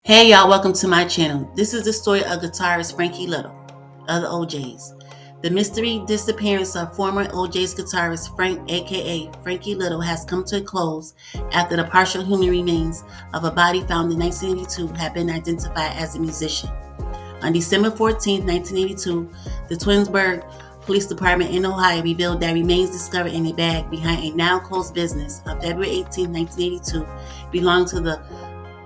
Hey y'all, welcome to my channel. This is the story of guitarist Frankie Little of the OJs. The mystery disappearance of former OJs guitarist Frank aka Frankie Little has come to a close after the partial human remains of a body found in 1982 have been identified as a musician. On December 14, 1982, the Twinsburg Police Department in Ohio revealed that remains discovered in a bag behind a now closed business on February 18, 1982 belonged to the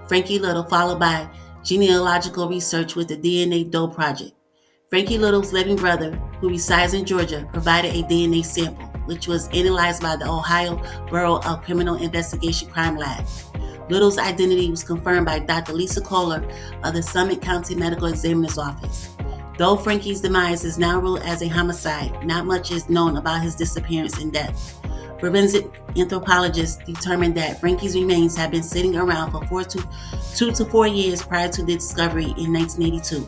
Frankie Little, followed by genealogical research with the DNA Doe Project. Frankie Little's living brother, who resides in Georgia, provided a DNA sample, which was analyzed by the Ohio Bureau of Criminal Investigation Crime Lab. Little's identity was confirmed by Dr. Lisa Kohler of the Summit County Medical Examiner's Office. Though Frankie's demise is now ruled as a homicide, not much is known about his disappearance and death. Forensic anthropologists determined that Frankie's remains had been sitting around for 2 to 4 years prior to the discovery in 1982.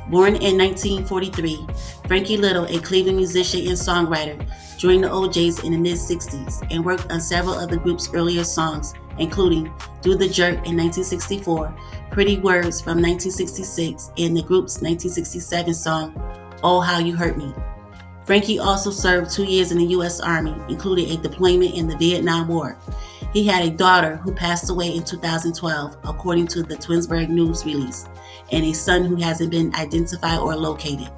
Born in 1943, Frankie Little, a Cleveland musician and songwriter, joined the OJs in the mid-60s and worked on several of the group's earlier songs, including Do the Jerk in 1964, Pretty Words from 1966, and the group's 1967 song, Oh How You Hurt Me. Frankie also served 2 years in the U.S. Army, including a deployment in the Vietnam War. He had a daughter who passed away in 2012, according to the Twinsburg news release, and a son who hasn't been identified or located.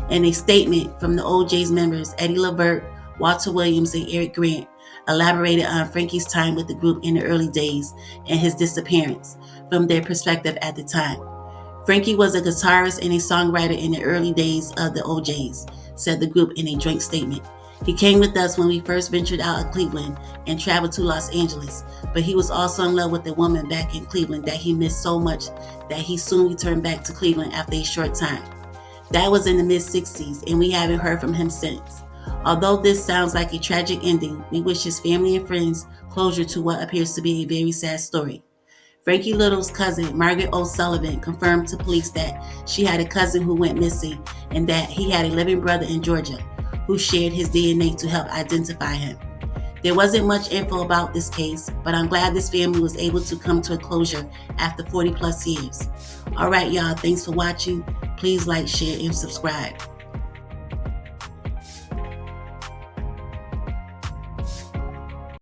In a statement from the OJ's members, Eddie Levert, Walter Williams, and Eric Grant elaborated on Frankie's time with the group in the early days and his disappearance from their perspective at the time. Frankie was a guitarist and a songwriter in the early days of the OJs, said the group in a joint statement. He came with us when we first ventured out of Cleveland and traveled to Los Angeles, but he was also in love with a woman back in Cleveland that he missed so much that he soon returned back to Cleveland after a short time. That was in the mid-60s, and we haven't heard from him since. Although this sounds like a tragic ending, we wish his family and friends closure to what appears to be a very sad story. Frankie Little's cousin, Margaret O'Sullivan, confirmed to police that she had a cousin who went missing and that he had a living brother in Georgia who shared his DNA to help identify him. There wasn't much info about this case, but I'm glad this family was able to come to a closure after 40 plus years. All right, y'all, thanks for watching. Please like, share, and subscribe.